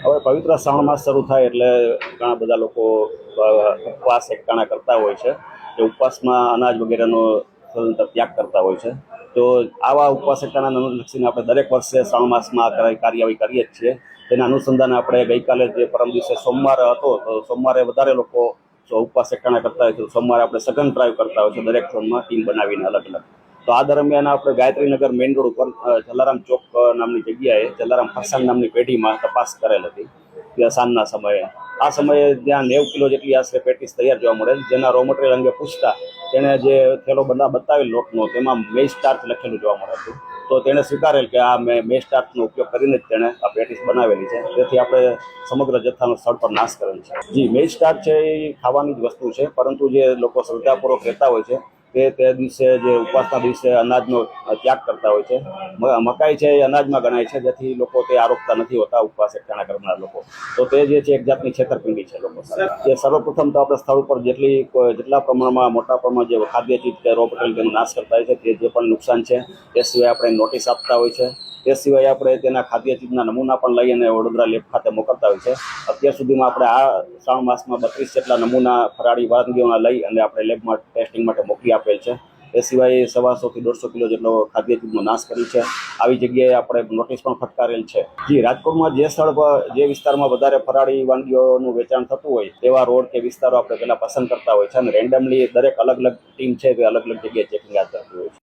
હવે પવિત્ર શ્રાવણ માસ શરૂ થાય એટલે ઘણા બધા લોકો ઉપવાસ એકટાણા કરતા હોય છે. એ ઉપવાસમાં અનાજ વગેરેનો સદંતર ત્યાગ કરતા હોય છે. તો આવા ઉપવાસ એકટાણાને અનુલક્ષીને આપણે દરેક વર્ષે શ્રાવણ માસમાં કાર્યવાહી કરીએ જ છીએ. તેના અનુસંધાને આપણે ગઈકાલે જે પરમ દિવસે સોમવાર હતો, તો સોમવારે વધારે લોકો જો ઉપવાસ એકટાણા કરતા હોય તો સોમવારે આપણે સઘન ડ્રાઈવ કરતા હોય છે દરેક ઝોનમાં ટીમ બનાવીને અલગ અલગ. તો આ દરમિયાન આપણે ગાયત્રીનગર મેઇન રોડ ઉપર જલારામ ચોક નામની જગ્યાએ જલારામ ફરસાણ નામની પેઢીમાં તપાસ કરેલ હતી ત્યાં સાંજના સમયે. આ સમયે ત્યાં 90 કિલો જેટલી આશરે પેટીસ તૈયાર જોવા મળે. જેના રો મટીરિયલ અંગે પૂછતા તેણે જે થેલો બતાવેલ લોટનો તેમાં મેઇઝ સ્ટાર્ચ લખેલું જોવા મળે હતું. તો તેણે સ્વીકારેલ કે આ મેઇઝ સ્ટાર્ચનો ઉપયોગ કરીને જ તેણે આ પેટીસ બનાવેલી છે. તેથી આપણે સમગ્ર જથ્થાનો સ્થળ પર નાશ કરેલ છે. જી, મેઇઝ સ્ટાર્ચ છે એ ખાવાની જ વસ્તુ છે, પરંતુ જે લોકો શ્રદ્ધાપૂર્વક કહેતા હોય છે તે દિવસે જે ઉપવાસના દિવસે અનાજનો ત્યાગ કરતા હોય છે. મકાઈ છે એ અનાજમાં ગણાય છે, જેથી લોકો તે આરોગતા નથી હોતા ઉપવાસ એકટાણા કરનાર લોકો. તો તે જે છે એક જાતની છેતરપિંડી છે લોકો સાથે. એ સર્વપ્રથમ તો આપણે સ્થળ ઉપર જેટલા પ્રમાણમાં મોટા પ્રમાણમાં જે ખાદ્ય ચીજ કે રો મટીરિયલ તેનો નાશ કરતા હોય છે તે જે પણ નુકસાન છે તે સિવાય આપણે નોટિસ આપતા હોય છે. તે સિવાય આપણે તેના ખાદ્ય ચીજના નમૂના પણ લઈ અને વડોદરા લેબ ખાતે મોકલતા હોય છે. અત્યાર સુધીમાં આપણે આ શ્રાવણ માસમાં 32 જેટલા નમૂના ફરાળી વાનગીઓના લઈ અને આપણે લેબમાં ટેસ્ટિંગ માટે મોકલી આપેલ છે. એ સિવાય 125 થી 150 કિલો જેટલો ખાદ્ય ચીજનો નાશ કરી છે. આવી જગ્યાએ આપણે નોટિસ પણ ફટકારેલ છે. જી, રાજકોટમાં જે સ્થળ પર જે વિસ્તારમાં વધારે ફરાળી વાનગીઓનું વેચાણ થતું હોય તેવા રોડ કે વિસ્તારો આપણે પહેલાં પસંદ કરતા હોય છે અને રેન્ડમલી દરેક અલગ અલગ ટીમ છે તે અલગ અલગ જગ્યાએ ચેકિંગ હાથ ધરતી હોય છે.